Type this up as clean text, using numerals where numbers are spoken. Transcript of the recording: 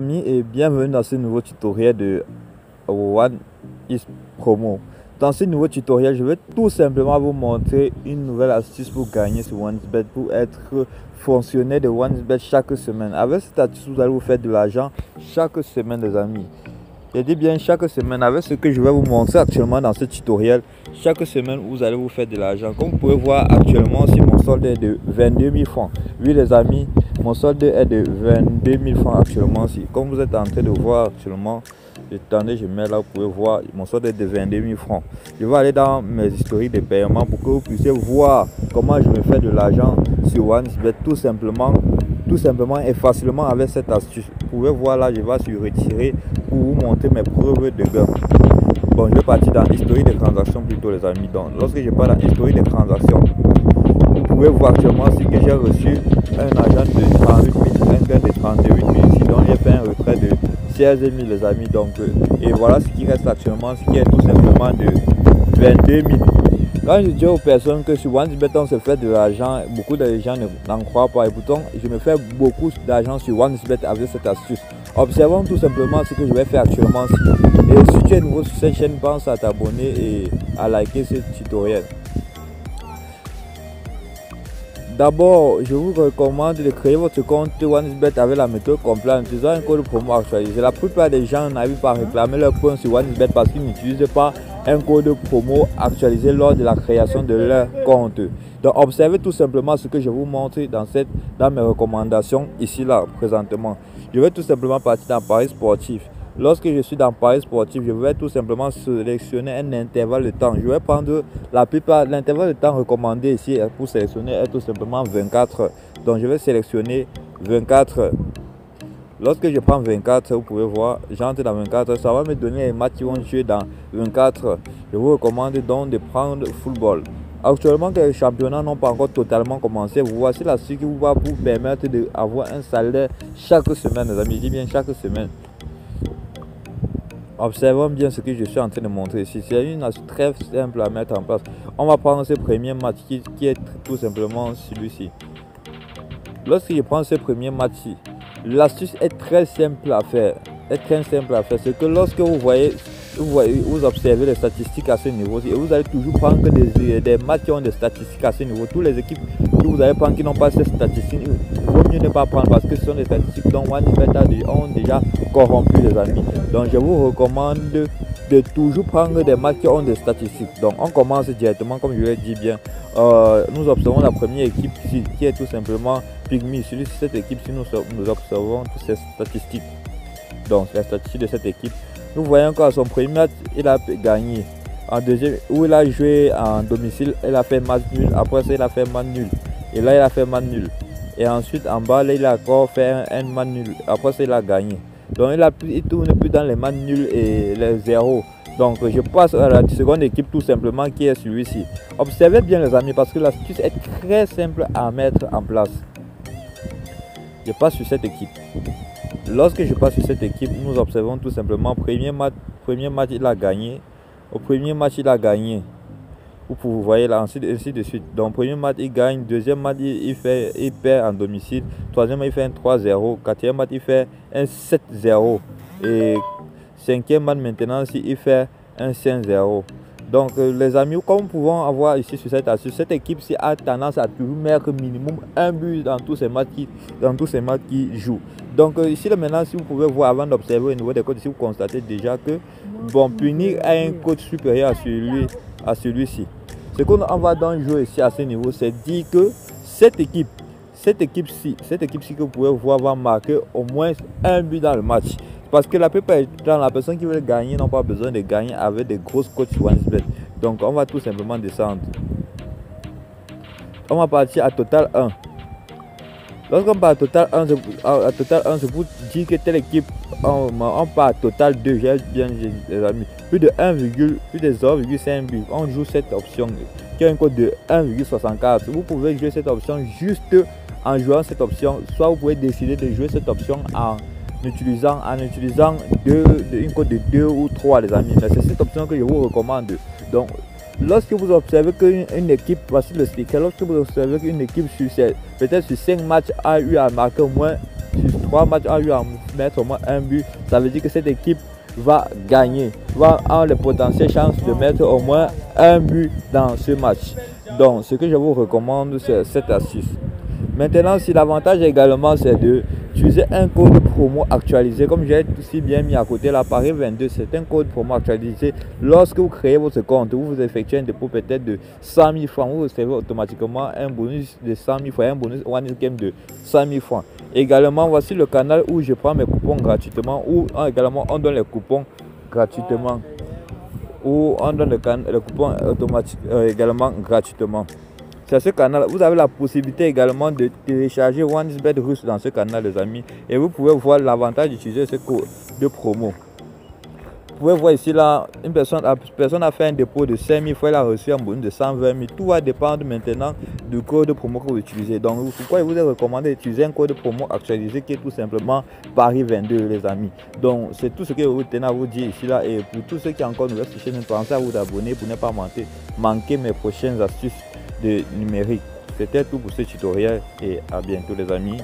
Amis et bienvenue dans ce nouveau tutoriel de One is Promo. Dans ce nouveau tutoriel, je vais tout simplement vous montrer une nouvelle astuce pour gagner sur OneXBet, pour être fonctionnaire de OneXBet chaque semaine. Avec cette astuce, vous allez vous faire de l'argent chaque semaine, les amis. Je dis bien chaque semaine, avec ce que je vais vous montrer actuellement dans ce tutoriel. Chaque semaine, vous allez vous faire de l'argent. Comme vous pouvez voir actuellement, si mon solde est de 22 000 francs. Oui, les amis, mon solde est de 22 000 francs actuellement. Comme vous êtes en train de voir actuellement, attendez, je mets là, vous pouvez voir, mon solde est de 22 000 francs. Je vais aller dans mes historiques de paiement pour que vous puissiez voir comment je me fais de l'argent sur OneXBet tout simplement et facilement avec cette astuce. Vous pouvez voir là, je vais sur retirer pour vous montrer mes preuves de gain. Bon, je vais partir dans l'historique des transactions plutôt, les amis. Donc, lorsque je pars dans l'historique des transactions, vous pouvez voir actuellement que j'ai reçu un argent de 38 000, un gain de 38 000 ici. Donc, j'ai fait un retrait de 16 000, les amis. Donc, et voilà ce qui reste actuellement, ce qui est tout simplement de 22 000. Quand je dis aux personnes que sur OneXBet on se fait de l'argent, beaucoup de gens n'en croient pas. Et pourtant, je me fais beaucoup d'argent sur OneXBet avec cette astuce. Observons tout simplement ce que je vais faire actuellement. Et si tu es nouveau sur cette chaîne, pense à t'abonner et à liker ce tutoriel. D'abord, je vous recommande de créer votre compte OneXBet avec la méthode complète en utilisant un code promo actualisé. La plupart des gens n'arrivent pas à réclamer leur points sur OneXBet parce qu'ils n'utilisent pas un code promo actualisé lors de la création de leur compte. Donc, observez tout simplement ce que je vous montre dans mes recommandations ici là présentement. Je vais tout simplement partir dans Paris sportif. Lorsque je suis dans Paris sportif, je vais tout simplement sélectionner un intervalle de temps. Je vais prendre l'intervalle de temps recommandé ici pour sélectionner est tout simplement 24 heures. Donc je vais sélectionner 24 heures. Lorsque je prends 24 heures, vous pouvez voir, j'entre dans 24 heures, ça va me donner les matchs qui vont jouer dans 24 heures. Je vous recommande donc de prendre football. Actuellement que les championnats n'ont pas encore totalement commencé, voici la suite qui va vous permettre d'avoir un salaire chaque semaine, les amis. Je dis bien chaque semaine. Observons bien ce que je suis en train de montrer ici. C'est une astuce très simple à mettre en place. On va prendre ce premier match qui est tout simplement celui-ci. Lorsque je prends ce premier match-ci, l'astuce est très simple à faire. C'est que lorsque vous observez les statistiques à ce niveau, et vous allez toujours prendre que des matchs qui ont des statistiques à ce niveau. Toutes les équipes que vous allez prendre qui n'ont pas ces statistiques, il vaut mieux ne pas prendre parce que ce sont des statistiques dont OneXBet ont déjà corrompu, les amis. Donc je vous recommande de toujours prendre des matchs qui ont des statistiques. Donc on commence directement, comme je l'ai dit bien. Nous observons la première équipe ici, qui est tout simplement Pygmy. Sur cette équipe-ci, nous observons toutes ces statistiques. Donc les statistiques de cette équipe. Nous voyons qu'à son premier match, il a gagné. En deuxième, où il a joué en domicile, il a fait match nul. Après ça, il a fait match nul. Et là, il a fait match nul. Et ensuite, en bas, là, il a encore fait un match nul. Après ça, il a gagné. Donc, il tourne plus dans les matchs nuls et les zéros. Donc, je passe à la seconde équipe tout simplement qui est celui-ci. Observez bien, les amis, parce que l'astuce est très simple à mettre en place. Je passe sur cette équipe. Lorsque je passe sur cette équipe, nous observons tout simplement premier match il a gagné. Au premier match il a gagné. Vous voyez là, ainsi de suite. Donc premier match il gagne, deuxième match il perd en domicile, troisième match il fait un 3-0, quatrième match il fait un 7-0 et cinquième match maintenant il fait un 5-0. Donc les amis, comme nous pouvons avoir ici sur cette équipe-ci a tendance à toujours mettre minimum un but dans tous ces matchs qui jouent. Donc ici maintenant, si vous pouvez voir avant d'observer au niveau des codes, ici vous constatez déjà que bon, punir a un code supérieur à celui-ci. Ce qu'on va donc jouer ici à ce niveau, c'est dire que cette équipe-ci que vous pouvez voir va marquer au moins un but dans le match. Parce que la plupart du temps, la personne qui veut gagner n'a pas besoin de gagner avec des grosses cotes sur OneXBet. Donc on va tout simplement descendre. On va partir à total 1. Lorsqu'on part à total 1, c'est pour dire que telle équipe, on part à total 2. J'ai bien les amis. Plus de 0,5 but. On joue cette option qui a un code de 1,64. Vous pouvez jouer cette option juste en jouant cette option. Soit vous pouvez décider de jouer cette option en utilisant une code de 2 ou 3, les amis. Mais c'est cette option que je vous recommande. Donc lorsque vous observez qu'une équipe, voici le sticker, lorsque vous observez qu'une équipe peut-être sur 5 matchs a eu à marquer au moins sur 3 matchs a eu à mettre au moins un but, ça veut dire que cette équipe va gagner, va avoir les potentielles chances de mettre au moins un but dans ce match. Donc ce que je vous recommande, c'est cette astuce. Maintenant, si l'avantage également c'est d'utiliser un code promo actualisé, comme j'ai aussi bien mis à côté là, Paris 22, c'est un code promo actualisé. Lorsque vous créez votre compte, vous effectuez un dépôt peut-être de 100 000 francs, vous recevez automatiquement un bonus de 100 000 francs, un bonus One Game de 100 000 francs. Également, voici le canal où je prends mes coupons gratuitement, où également on donne les coupons gratuitement, où on donne les coupons automatiques également gratuitement. C'est ce canal, vous avez la possibilité également de télécharger OneXBet russe dans ce canal, les amis, et vous pouvez voir l'avantage d'utiliser ce code de promo. Vous pouvez voir ici là, une personne a fait un dépôt de 5 000 francs, elle a reçu un bonus de 120 000. Tout va dépendre maintenant du code de promo que vous utilisez. Donc pourquoi je vous ai recommandé d'utiliser un code de promo actualisé qui est tout simplement Paris 22, les amis. Donc c'est tout ce que je tenais à vous dire ici là, et pour tous ceux qui ont encore nouvelle chaîne, pensez à vous abonner pour ne pas manquer mes prochaines astuces de numérique. C'était tout pour ce tutoriel et à bientôt les amis.